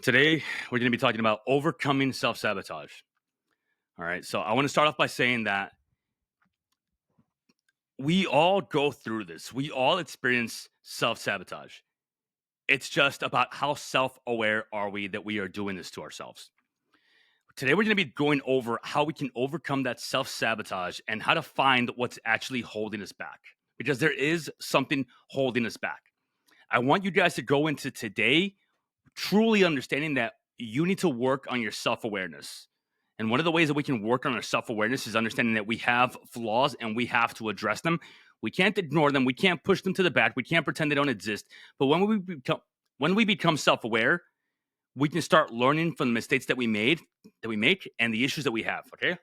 Today, we're going to be talking about overcoming self-sabotage. All right. So I want to start off by saying that we all go through this. We all experience self-sabotage. It's just about how self-aware are we that we are doing this to ourselves. Today, we're going to be going over how we can overcome that self-sabotage and how to find what's actually holding us back, because there is something holding us back. I want you guys to go into today truly understanding that you need to work on your self-awareness. And one of the ways that we can work on our self-awareness is understanding that we have flaws and we have to address them. We can't ignore them. We can't push them to the back. We can't pretend they don't exist. But when we become self-aware, we can start learning from the mistakes that we make, and the issues that we have, okay?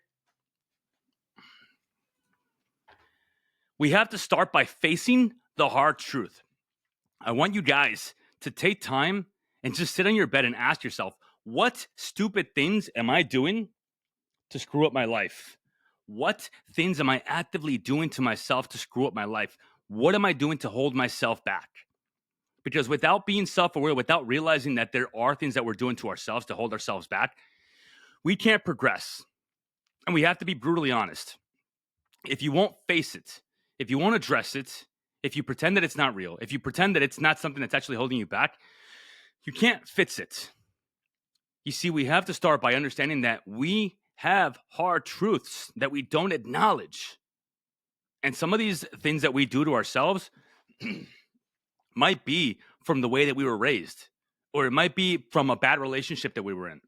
We have to start by facing the hard truth. I want you guys to take time and just sit on your bed and ask yourself, what stupid things am I doing to screw up my life? What things am I actively doing to myself to screw up my life? What am I doing to hold myself back? Because without being self-aware, without realizing that there are things that we're doing to ourselves to hold ourselves back, we can't progress. And we have to be brutally honest. If you won't face it, if you won't address it, if you pretend that it's not real, if you pretend that it's not something that's actually holding you back, you can't fix it. You see, we have to start by understanding that we have hard truths that we don't acknowledge. And some of these things that we do to ourselves might be from the way that we were raised, or it might be from a bad relationship that we were in,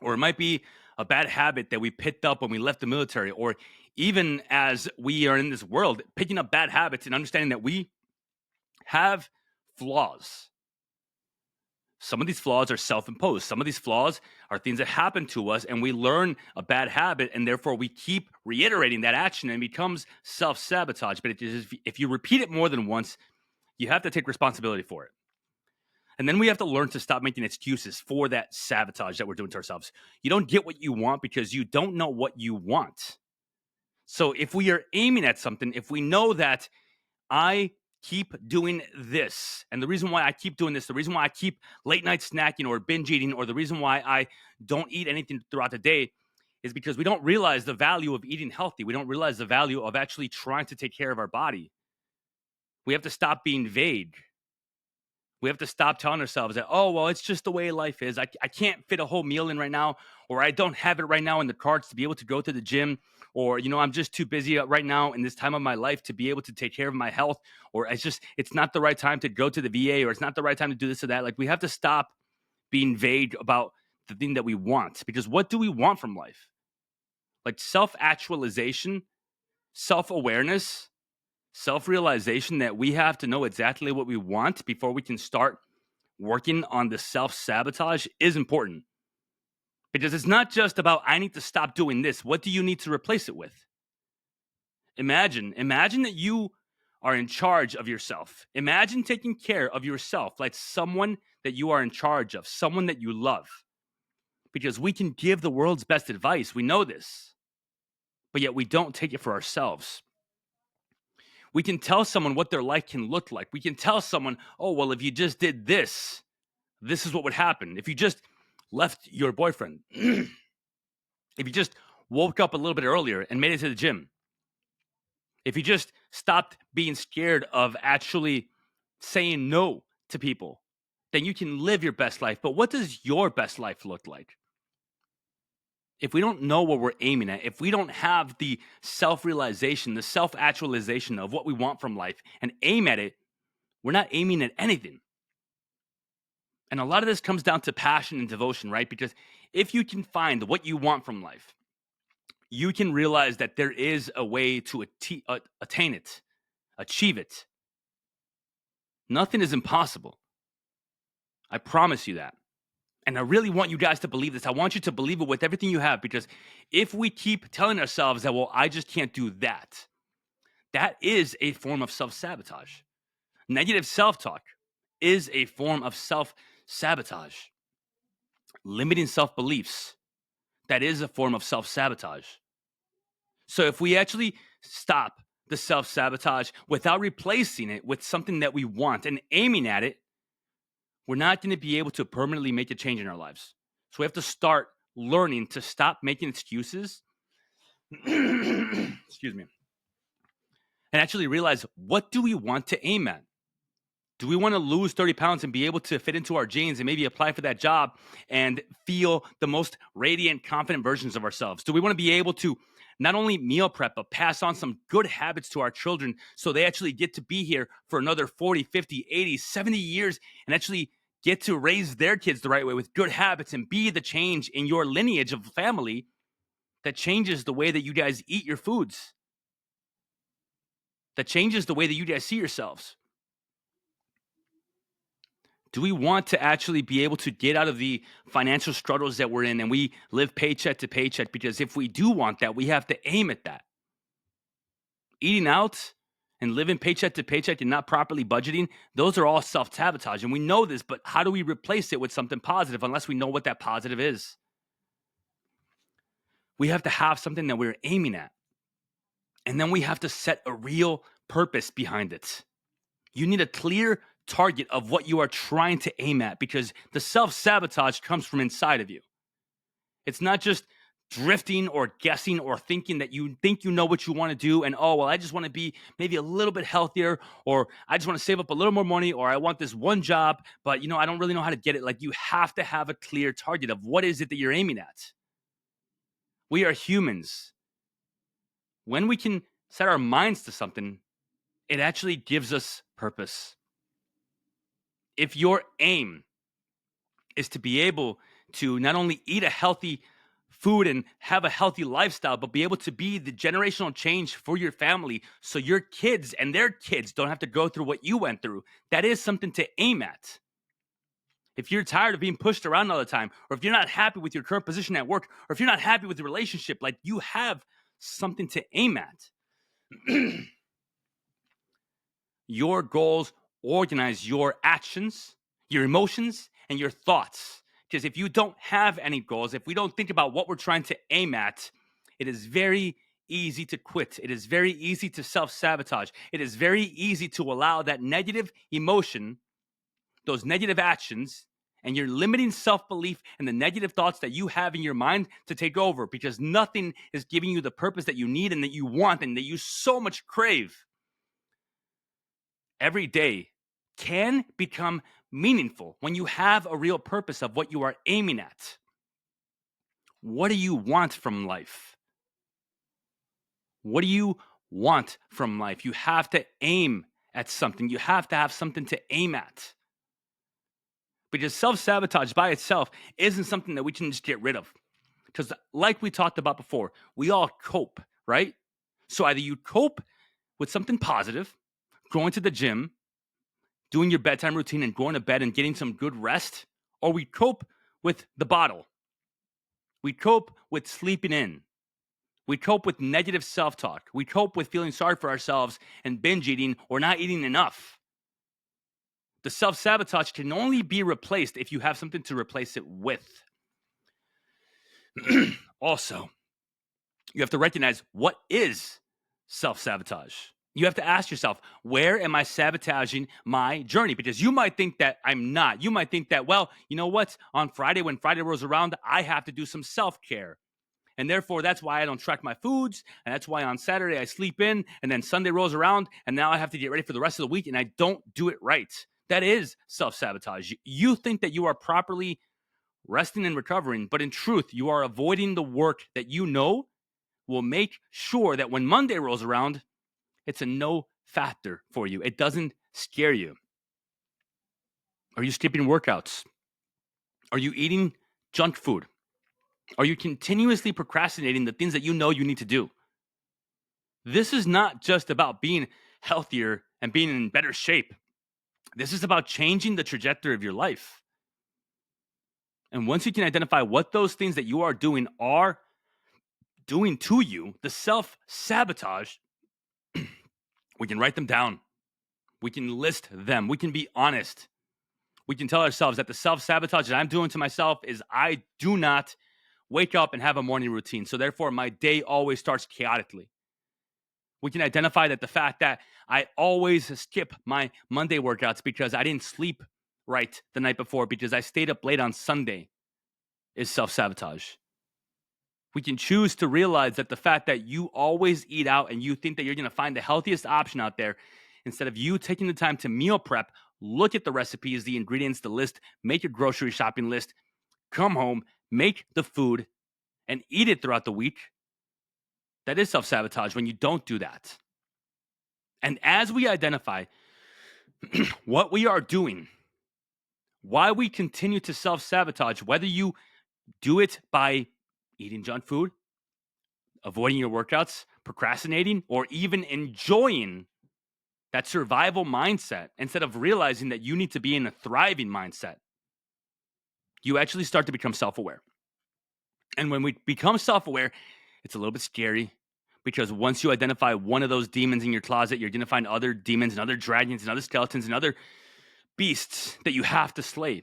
or it might be a bad habit that we picked up when we left the military, or even as we are in this world, picking up bad habits and understanding that we have flaws. Some of these flaws are self-imposed. Some of these flaws are things that happen to us, and we learn a bad habit, and therefore we keep reiterating that action, and it becomes self-sabotage. But if you repeat it more than once, you have to take responsibility for it. And then we have to learn to stop making excuses for that sabotage that we're doing to ourselves. You don't get what you want because you don't know what you want. So if we are aiming at something, if we know that I keep doing this, and the reason why I keep doing this, the reason why I keep late night snacking or binge eating, or the reason why I don't eat anything throughout the day is because we don't realize the value of eating healthy. We don't realize the value of actually trying to take care of our body. We have to stop being vague. We have to stop telling ourselves that, oh, well, it's just the way life is. I can't fit a whole meal in right now, or I don't have it right now in the cards to be able to go to the gym, or, I'm just too busy right now in this time of my life to be able to take care of my health, or it's not the right time to go to the VA, or it's not the right time to do this or that. Like, we have to stop being vague about the thing that we want, because what do we want from life? Like self-actualization, self-awareness, self-realization that we have to know exactly what we want before we can start working on the self-sabotage is important. Because it's not just about, I need to stop doing this. What do you need to replace it with? Imagine that you are in charge of yourself. Imagine taking care of yourself like someone that you are in charge of, someone that you love. Because we can give the world's best advice. We know this. But yet we don't take it for ourselves. We can tell someone what their life can look like. We can tell someone, oh, well, if you just did this, this is what would happen. If you just left your boyfriend, if you just woke up a little bit earlier and made it to the gym, if you just stopped being scared of actually saying no to people, then you can live your best life. But what does your best life look like? If we don't know what we're aiming at, if we don't have the self-realization, the self-actualization of what we want from life and aim at it, we're not aiming at anything. And a lot of this comes down to passion and devotion, right? Because if you can find what you want from life, you can realize that there is a way to attain it, achieve it. Nothing is impossible. I promise you that. And I really want you guys to believe this. I want you to believe it with everything you have, because if we keep telling ourselves that, well, I just can't do that, that is a form of self-sabotage. Negative self-talk is a form of self-sabotage. Limiting self-beliefs, that is a form of self-sabotage. So if we actually stop the self-sabotage without replacing it with something that we want and aiming at it, we're not going to be able to permanently make a change in our lives. So we have to start learning to stop making excuses. Excuse me. And actually realize, what do we want to aim at? Do we want to lose 30 pounds and be able to fit into our jeans and maybe apply for that job and feel the most radiant, confident versions of ourselves? Do we want to be able to not only meal prep, but pass on some good habits to our children so they actually get to be here for another 40, 50, 80, 70 years and actually get to raise their kids the right way with good habits and be the change in your lineage of family that changes the way that you guys eat your foods, that changes the way that you guys see yourselves? Do we want to actually be able to get out of the financial struggles that we're in and we live paycheck to paycheck? Because if we do want that, we have to aim at that. Eating out and living paycheck to paycheck and not properly budgeting, those are all self-sabotage. And we know this, but how do we replace it with something positive unless we know what that positive is? We have to have something that we're aiming at. And then we have to set a real purpose behind it. You need a clear target of what you are trying to aim at, because the self-sabotage comes from inside of you. It's not just drifting or guessing or thinking that you think you know what you want to do and, oh, well, I just want to be maybe a little bit healthier, or I just want to save up a little more money, or I want this one job, but I don't really know how to get it. Like, you have to have a clear target of what is it that you're aiming at. We are humans. When we can set our minds to something, it actually gives us purpose. If your aim is to be able to not only eat a healthy food and have a healthy lifestyle, but be able to be the generational change for your family so your kids and their kids don't have to go through what you went through, that is something to aim at. If you're tired of being pushed around all the time, or if you're not happy with your current position at work, or if you're not happy with the relationship, like, you have something to aim at. Your goals organize your actions, your emotions, and your thoughts. Because if you don't have any goals, if we don't think about what we're trying to aim at, it is very easy to quit. It is very easy to self-sabotage. It is very easy to allow that negative emotion, those negative actions, and your limiting self-belief and the negative thoughts that you have in your mind to take over, because nothing is giving you the purpose that you need and that you want and that you so much crave. Every day can become meaningful when you have a real purpose of what you are aiming at. What do you want from life? What do you want from life? You have to aim at something. You have to have something to aim at. Because self-sabotage by itself isn't something that we can just get rid of. Because like we talked about before, we all cope, right? So either you cope with something positive, going to the gym, doing your bedtime routine and going to bed and getting some good rest, or we cope with the bottle. We cope with sleeping in. We cope with negative self-talk. We cope with feeling sorry for ourselves and binge eating or not eating enough. The self-sabotage can only be replaced if you have something to replace it with. Also, you have to recognize what is self-sabotage. You have to ask yourself, where am I sabotaging my journey? Because you might think that I'm not. You might think that, well, you know what? On Friday, when Friday rolls around, I have to do some self-care. And therefore, that's why I don't track my foods. And that's why on Saturday I sleep in. And then Sunday rolls around. And now I have to get ready for the rest of the week. And I don't do it right. That is self-sabotage. You think that you are properly resting and recovering. But in truth, you are avoiding the work that you know will make sure that when Monday rolls around, it's a no factor for you. It doesn't scare you. Are you skipping workouts? Are you eating junk food? Are you continuously procrastinating the things that you know you need to do? This is not just about being healthier and being in better shape. This is about changing the trajectory of your life. And once you can identify what those things that you are doing to you, the self-sabotage, we can write them down. We can list them. We can be honest. We can tell ourselves that the self-sabotage that I'm doing to myself is I do not wake up and have a morning routine. So therefore, my day always starts chaotically. We can identify that the fact that I always skip my Monday workouts because I didn't sleep right the night before because I stayed up late on Sunday is self-sabotage. We can choose to realize that the fact that you always eat out and you think that you're going to find the healthiest option out there, instead of you taking the time to meal prep, look at the recipes, the ingredients, the list, make your grocery shopping list, come home, make the food, and eat it throughout the week. That is self-sabotage when you don't do that. And as we identify what we are doing, why we continue to self-sabotage, whether you do it by eating junk food, avoiding your workouts, procrastinating, or even enjoying that survival mindset instead of realizing that you need to be in a thriving mindset, you actually start to become self-aware. And when we become self-aware, it's a little bit scary because once you identify one of those demons in your closet, you're going to find other demons and other dragons and other skeletons and other beasts that you have to slay.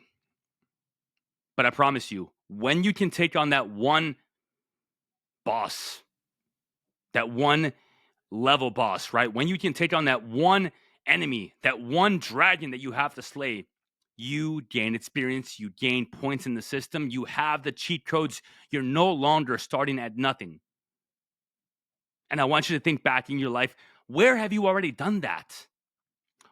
But I promise you, when you can take on that one boss, that one level boss, right? When you can take on that one enemy, that one dragon that you have to slay, you gain experience, you gain points in the system, you have the cheat codes, you're no longer starting at nothing. And I want you to think back in your life, where have you already done that?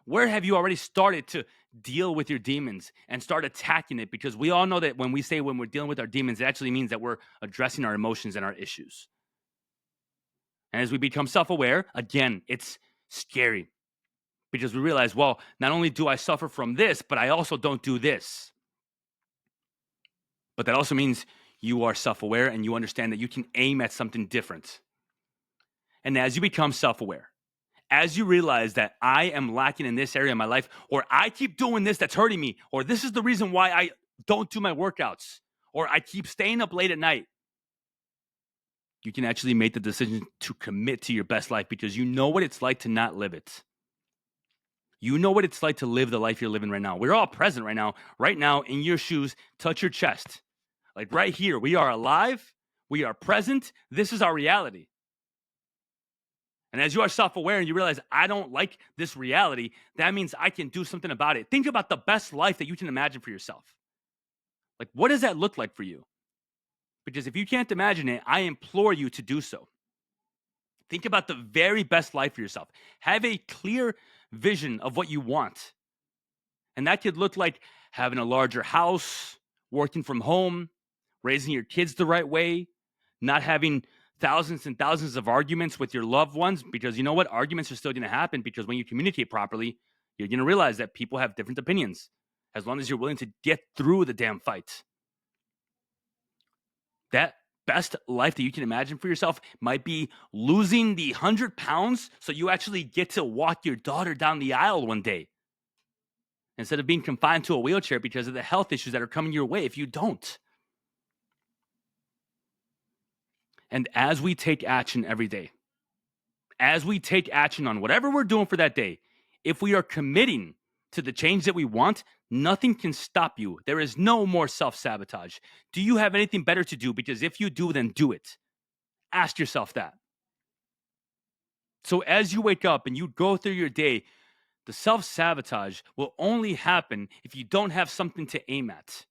Where have you already started to deal with your demons and start attacking it? Because we all know that when we say when we're dealing with our demons, it actually means that we're addressing our emotions and our issues. And as we become self-aware, again, it's scary because we realize, well, not only do I suffer from this, but I also don't do this. But that also means you are self-aware and you understand that you can aim at something different. And as you become self-aware, as you realize that I am lacking in this area of my life, or I keep doing this that's hurting me, or this is the reason why I don't do my workouts, or I keep staying up late at night, you can actually make the decision to commit to your best life because you know what it's like to not live it. You know what it's like to live the life you're living right now. We're all present right now in your shoes, touch your chest. Like right here, we are alive, we are present, this is our reality. And as you are self-aware and you realize, I don't like this reality, that means I can do something about it. Think about the best life that you can imagine for yourself. Like, what does that look like for you? Because if you can't imagine it, I implore you to do so. Think about the very best life for yourself. Have a clear vision of what you want. And that could look like having a larger house, working from home, raising your kids the right way, not having thousands and thousands of arguments with your loved ones, because you know what? Arguments are still going to happen because when you communicate properly, you're going to realize that people have different opinions as long as you're willing to get through the damn fight. That best life that you can imagine for yourself might be losing the 100 pounds so you actually get to walk your daughter down the aisle one day instead of being confined to a wheelchair because of the health issues that are coming your way if you don't. And as we take action every day, as we take action on whatever we're doing for that day, if we are committing to the change that we want, nothing can stop you. There is no more self-sabotage. Do you have anything better to do? Because if you do, then do it. Ask yourself that. So as you wake up and you go through your day, the self-sabotage will only happen if you don't have something to aim at.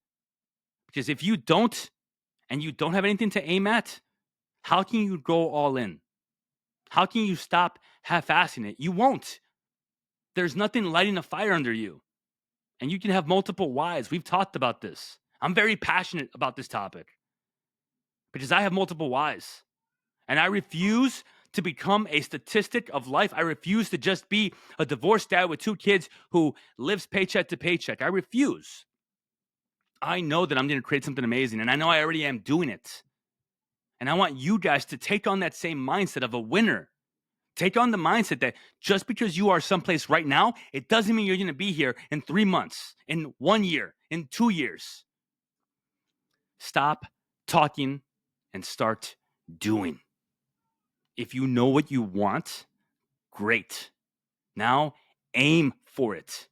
Because if you don't, and you don't have anything to aim at, how can you go all in? How can you stop half-assing it? You won't. There's nothing lighting a fire under you. And you can have multiple whys. We've talked about this. I'm very passionate about this topic because I have multiple whys. And I refuse to become a statistic of life. I refuse to just be a divorced dad with 2 kids who lives paycheck to paycheck. I refuse. I know that I'm going to create something amazing, and I know I already am doing it. And I want you guys to take on that same mindset of a winner. Take on the mindset that just because you are someplace right now, it doesn't mean you're going to be here in 3 months, in 1 year, in 2 years. Stop talking and start doing. If you know what you want, great. Now aim for it.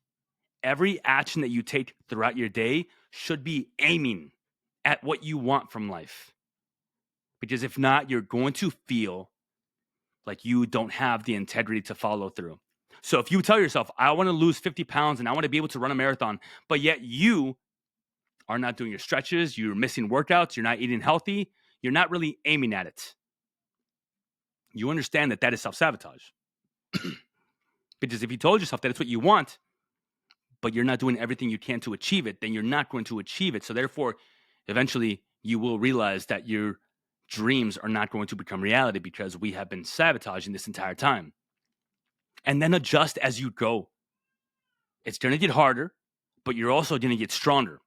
Every action that you take throughout your day should be aiming at what you want from life. Because if not, you're going to feel like you don't have the integrity to follow through. So if you tell yourself, I want to lose 50 pounds and I want to be able to run a marathon, but yet you are not doing your stretches, you're missing workouts, you're not eating healthy, you're not really aiming at it. You understand that is self-sabotage. Because if you told yourself that it's what you want, but you're not doing everything you can to achieve it, then you're not going to achieve it. So therefore, eventually you will realize that your dreams are not going to become reality because we have been sabotaging this entire time. And then adjust as you go. It's going to get harder, but you're also going to get stronger.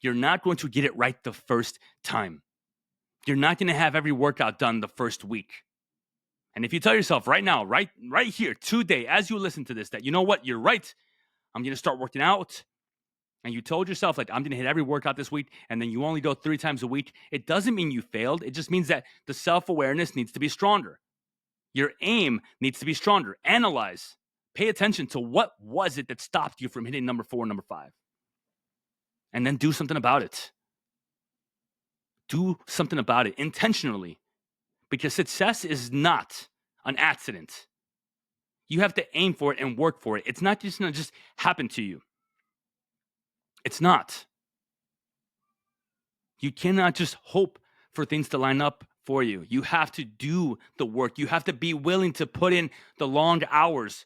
You're not going to get it right the first time. You're not going to have every workout done the first week. And if you tell yourself right now, right here, today, as you listen to this, that you know what, you're right, I'm going to start working out. And you told yourself, like, I'm going to hit every workout this week, and then you only go 3 times a week. It doesn't mean you failed. It just means that the self-awareness needs to be stronger. Your aim needs to be stronger. Analyze. Pay attention to what was it that stopped you from hitting number 4, number 5. And then do something about it. Do something about it intentionally. Because success is not an accident. You have to aim for it and work for it. It's not just going to just happen to you. It's not. You cannot just hope for things to line up for you. You have to do the work. You have to be willing to put in the long hours.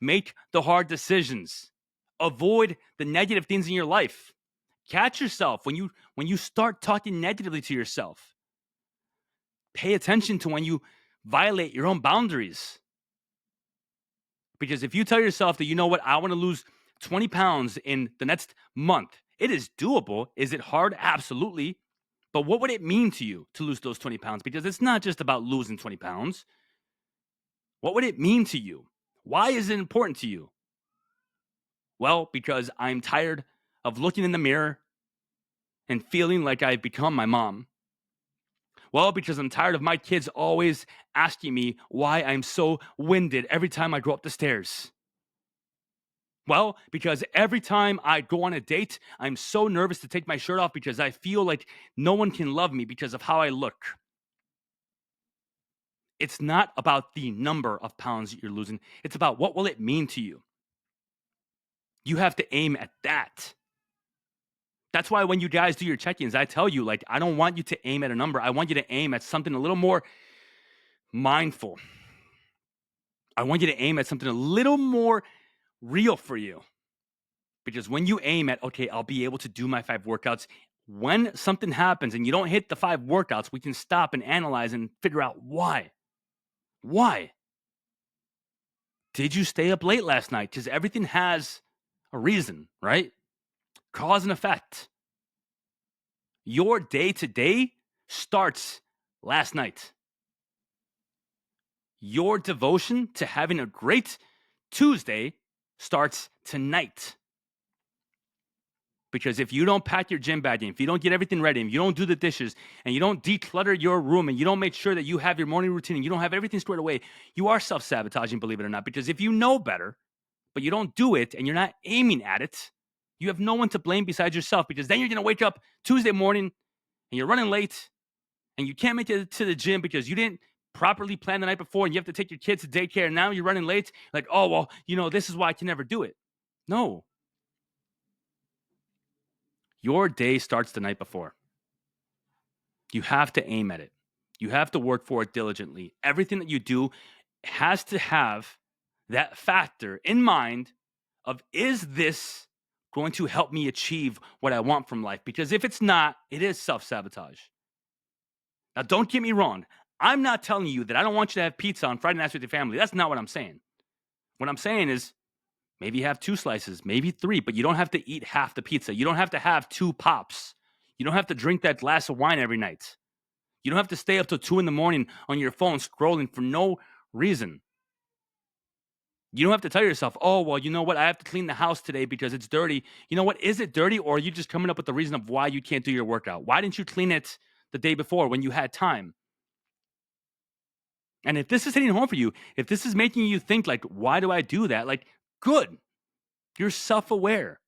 Make the hard decisions. Avoid the negative things in your life. Catch yourself when you start talking negatively to yourself. Pay attention to when you violate your own boundaries. Because if you tell yourself that, you know what, I want to lose 20 pounds in the next month, it is doable. Is it hard? Absolutely. But what would it mean to you to lose those 20 pounds? Because it's not just about losing 20 pounds. What would it mean to you? Why is it important to you? Well, because I'm tired of looking in the mirror and feeling like I've become my mom. Well, because I'm tired of my kids always asking me why I'm so winded every time I go up the stairs. Well, because every time I go on a date, I'm so nervous to take my shirt off because I feel like no one can love me because of how I look. It's not about the number of pounds that you're losing. It's about what will it mean to you. You have to aim at that. That's why when you guys do your check-ins, I tell you, like, I don't want you to aim at a number. I want you to aim at something a little more mindful. I want you to aim at something a little more real for you. Because when you aim at, okay, I'll be able to do my 5 workouts, when something happens and you don't hit the 5 workouts, we can stop and analyze and figure out why. Why? Did you stay up late last night? Because everything has a reason, right? Cause and effect. Your day-to-day starts last night. Your devotion to having a great Tuesday starts tonight. Because if you don't pack your gym bag in, if you don't get everything ready, and you don't do the dishes, and you don't declutter your room, and you don't make sure that you have your morning routine, and you don't have everything squared away, you are self-sabotaging, believe it or not. Because if you know better, but you don't do it, and you're not aiming at it, you have no one to blame besides yourself. Because then you're going to wake up Tuesday morning, and you're running late, and you can't make it to the gym because you didn't properly plan the night before, and you have to take your kids to daycare, and now you're running late. Like, oh, well, this is why I can never do it. No. Your day starts the night before. You have to aim at it. You have to work for it diligently. Everything that you do has to have that factor in mind of, is this going to help me achieve what I want from life? Because if it's not, it is self-sabotage. Now, don't get me wrong. I'm not telling you that I don't want you to have pizza on Friday nights with your family. That's not what I'm saying. What I'm saying is, maybe you have 2 slices, maybe 3, but you don't have to eat half the pizza. You don't have to have 2 pops. You don't have to drink that glass of wine every night. You don't have to stay up till 2 in the morning on your phone scrolling for no reason. You don't have to tell yourself, oh, well, you know what? I have to clean the house today because it's dirty. You know what? Is it dirty, or are you just coming up with the reason of why you can't do your workout? Why didn't you clean it the day before when you had time? And if this is hitting home for you, if this is making you think, like, why do I do that? Like, good. You're self-aware.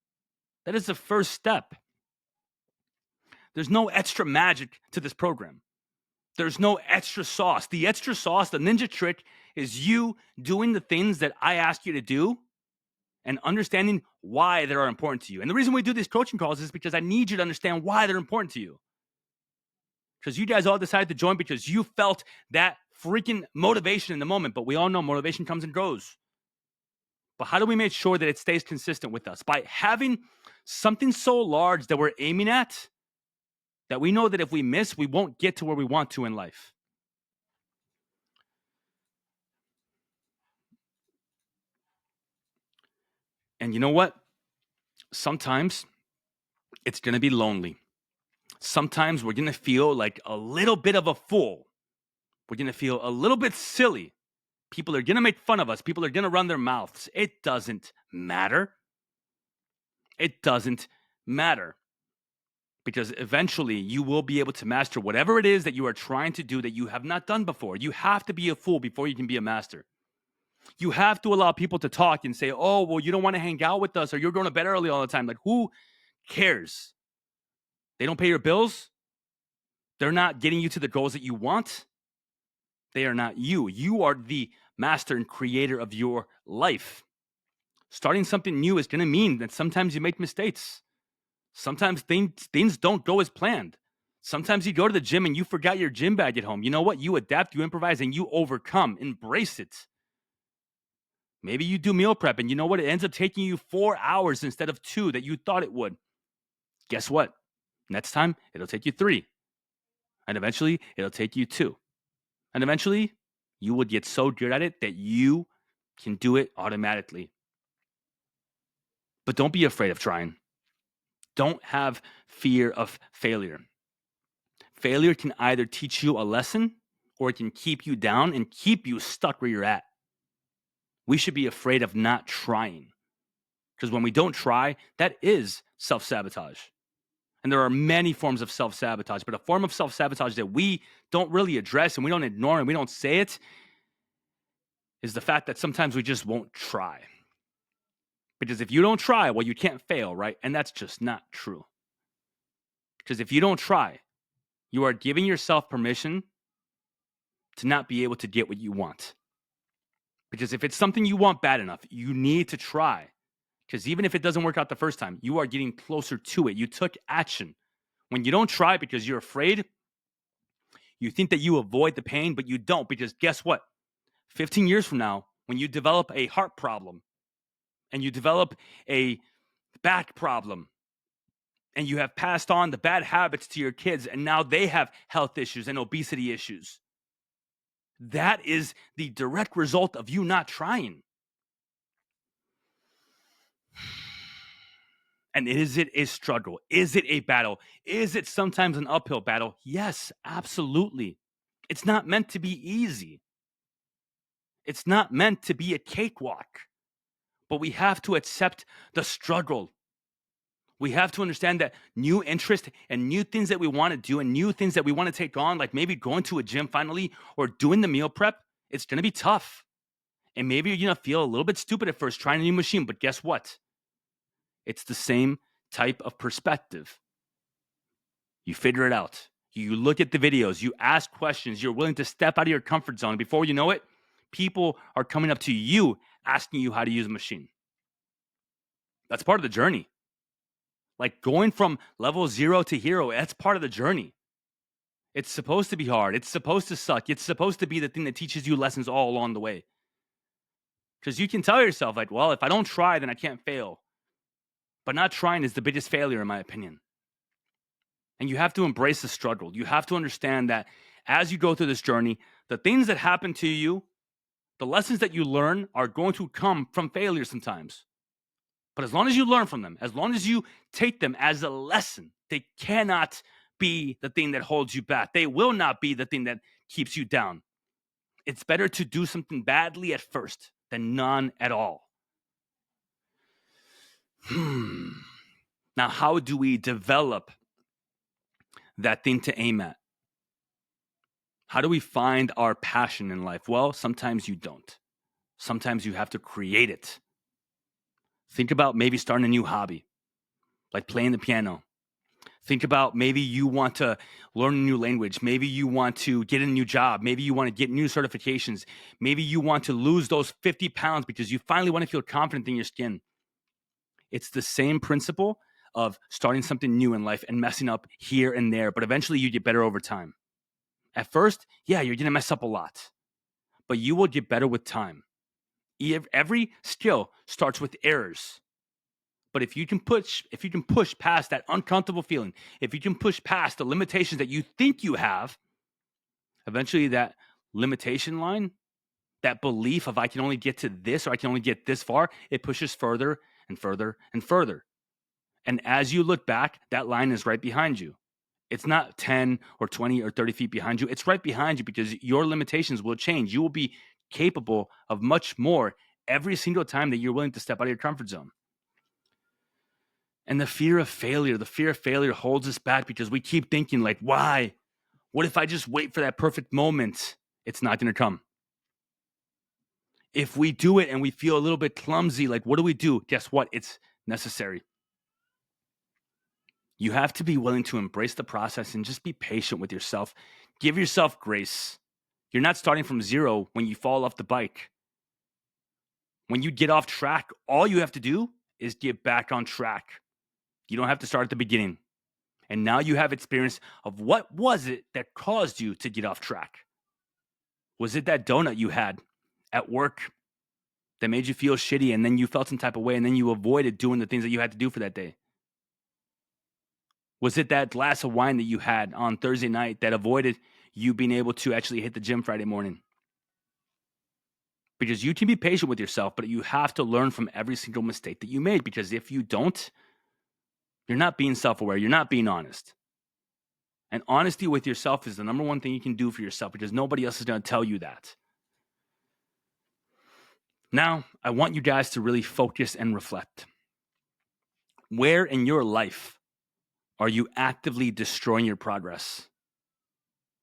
That is the first step. There's no extra magic to this program. There's no extra sauce. The extra sauce, the ninja trick, is you doing the things that I ask you to do and understanding why they are important to you. And the reason we do these coaching calls is because I need you to understand why they're important to you. Because you guys all decided to join because you felt that freaking motivation in the moment. But we all know motivation comes and goes. But how do we make sure that it stays consistent with us? By having something so large that we're aiming at, that we know that if we miss, we won't get to where we want to in life. And you know what? Sometimes it's going to be lonely. Sometimes we're going to feel like a little bit of a fool. We're going to feel a little bit silly. People are going to make fun of us. People are going to run their mouths. It doesn't matter. It doesn't matter. Because eventually you will be able to master whatever it is that you are trying to do that you have not done before. You have to be a fool before you can be a master. You have to allow people to talk and say, oh, well, you don't want to hang out with us or you're going to bed early all the time. Like, who cares? They don't pay your bills. They're not getting you to the goals that you want. They are not you. You are the master and creator of your life. Starting something new is going to mean that sometimes you make mistakes. Sometimes things don't go as planned. Sometimes you go to the gym and you forgot your gym bag at home. You know what? You adapt, you improvise, and you overcome. Embrace it. Maybe you do meal prep and you know what? It ends up taking you 4 hours instead of 2 that you thought it would. Guess what? Next time, it'll take you 3. And eventually, it'll take you 2. And eventually, you will get so good at it that you can do it automatically. But don't be afraid of trying. Don't have fear of failure. Failure can either teach you a lesson or it can keep you down and keep you stuck where you're at. We should be afraid of not trying. Because when we don't try, that is self-sabotage. And there are many forms of self-sabotage, but a form of self-sabotage that we don't really address and we don't ignore and we don't say it is the fact that sometimes we just won't try. Because if you don't try, well, you can't fail, right? And that's just not true. Because if you don't try, you are giving yourself permission to not be able to get what you want. Because if it's something you want bad enough, you need to try. Because even if it doesn't work out the first time, you are getting closer to it. You took action. When you don't try because you're afraid, you think that you avoid the pain, but you don't. Because guess what? 15 years from now, when you develop a heart problem and you develop a back problem and you have passed on the bad habits to your kids and now they have health issues and obesity issues, that is the direct result of you not trying. And is it a struggle? Is it a battle? Is it sometimes an uphill battle? Yes, absolutely. It's not meant to be easy. It's not meant to be a cakewalk. But we have to accept the struggle. We have to understand that new interest and new things that we want to do and new things that we want to take on, like maybe going to a gym finally or doing the meal prep, it's going to be tough. And maybe you're going to feel a little bit stupid at first trying a new machine, but guess what? It's the same type of perspective. You figure it out. You look at the videos, you ask questions, you're willing to step out of your comfort zone. Before you know it, people are coming up to you asking you how to use a machine. That's part of the journey. Like going from level 0 to hero, that's part of the journey. It's supposed to be hard. It's supposed to suck. It's supposed to be the thing that teaches you lessons all along the way. Because you can tell yourself, like, well, if I don't try, then I can't fail. But not trying is the biggest failure, in my opinion. And you have to embrace the struggle. You have to understand that as you go through this journey, the things that happen to you, the lessons that you learn are going to come from failure sometimes. But as long as you learn from them, as long as you take them as a lesson, they cannot be the thing that holds you back. They will not be the thing that keeps you down. It's better to do something badly at first than none at all. Now, how do we develop that thing to aim at? How do we find our passion in life? Well, sometimes you don't. Sometimes you have to create it. Think about maybe starting a new hobby, like playing the piano. Think about maybe you want to learn a new language. Maybe you want to get a new job. Maybe you want to get new certifications. Maybe you want to lose those 50 pounds because you finally want to feel confident in your skin. It's the same principle of starting something new in life and messing up here and there, but eventually you get better over time. At first, yeah, you're going to mess up a lot, but you will get better with time. Every skill starts with errors. But if you can push past that uncomfortable feeling, if you can push past the limitations that you think you have, eventually that limitation line, that belief of I can only get to this or I can only get this far, it pushes further and further and further. And as you look back, that line is right behind you. It's not 10 or 20 or 30 feet behind you. It's right behind you because your limitations will change. You will be capable of much more every single time that you're willing to step out of your comfort zone. And the fear of failure holds us back because we keep thinking like, why? What if I just wait for that perfect moment? It's not going to come. If we do it and we feel a little bit clumsy, like what do we do? Guess what? It's necessary. You have to be willing to embrace the process and just be patient with yourself. Give yourself grace. You're not starting from zero when you fall off the bike. When you get off track, all you have to do is get back on track. You don't have to start at the beginning. And now you have experience of what was it that caused you to get off track? Was it that donut you had at work that made you feel shitty and then you felt some type of way and then you avoided doing the things that you had to do for that day? Was it that glass of wine that you had on Thursday night that avoided you being able to actually hit the gym Friday morning? Because you can be patient with yourself, but you have to learn from every single mistake that you made. Because if you don't, you're not being self-aware. You're not being honest. And honesty with yourself is the number one thing you can do for yourself because nobody else is going to tell you that. Now, I want you guys to really focus and reflect. Where in your life are you actively destroying your progress?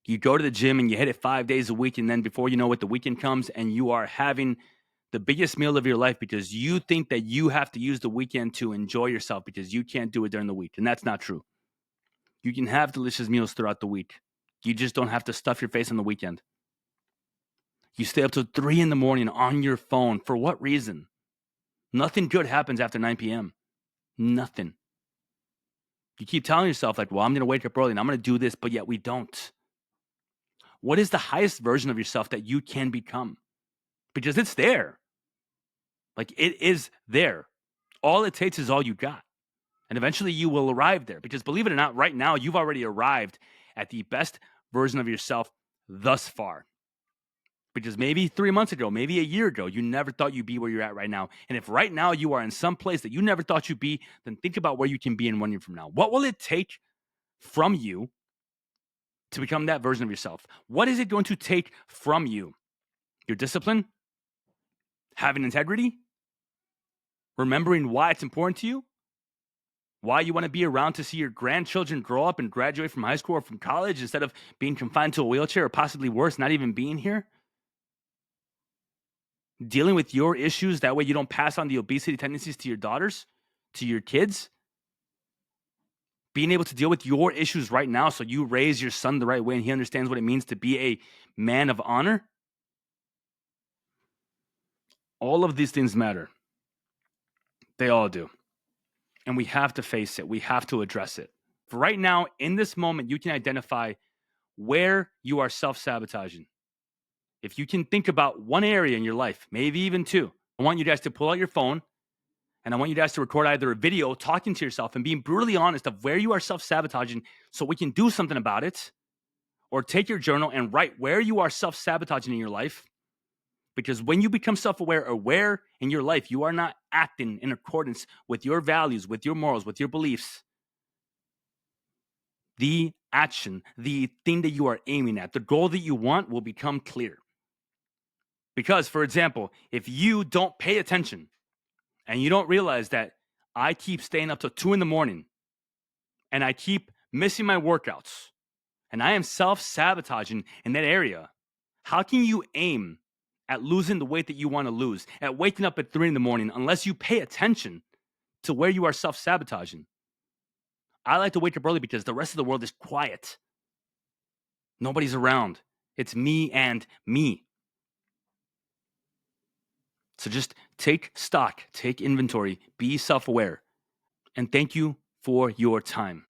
You go to the gym and you hit it 5 days a week, and then before you know it, the weekend comes and you are having the biggest meal of your life because you think that you have to use the weekend to enjoy yourself because you can't do it during the week. And that's not true. You can have delicious meals throughout the week. You just don't have to stuff your face on the weekend. You stay up till 3 a.m. on your phone. For what reason? Nothing good happens after 9 p.m. Nothing. You keep telling yourself like, well, I'm going to wake up early and I'm going to do this, but yet we don't. What is the highest version of yourself that you can become? Because it's there. Like it is there. All it takes is all you got. And eventually you will arrive there. Because believe it or not, right now, you've already arrived at the best version of yourself thus far. Because maybe 3 months ago, maybe a year ago, you never thought you'd be where you're at right now. And if right now you are in some place that you never thought you'd be, then think about where you can be in 1 year from now. What will it take from you to become that version of yourself? What is it going to take from you? Your discipline? Having integrity? Remembering why it's important to you? Why you want to be around to see your grandchildren grow up and graduate from high school or from college instead of being confined to a wheelchair or possibly worse, not even being here? Dealing with your issues, that way you don't pass on the obesity tendencies to your daughters, to your kids? Being able to deal with your issues right now so you raise your son the right way and he understands what it means to be a man of honor? All of these things matter. They all do. And we have to face it. We have to address it. For right now, in this moment, you can identify where you are self-sabotaging. If you can think about one area in your life, maybe even two, I want you guys to pull out your phone and I want you guys to record either a video talking to yourself and being brutally honest of where you are self-sabotaging so we can do something about it, or take your journal and write where you are self-sabotaging in your life. Because when you become self-aware or where in your life you are not acting in accordance with your values, with your morals, with your beliefs, the action, the thing that you are aiming at, the goal that you want will become clear. Because, for example, if you don't pay attention and you don't realize that I keep staying up till 2 a.m. and I keep missing my workouts and I am self-sabotaging in that area, how can you aim at losing the weight that you want to lose, at waking up at 3 a.m, unless you pay attention to where you are self-sabotaging? I like to wake up early because the rest of the world is quiet. Nobody's around. It's me and me. So just take stock, take inventory, be self-aware. And thank you for your time.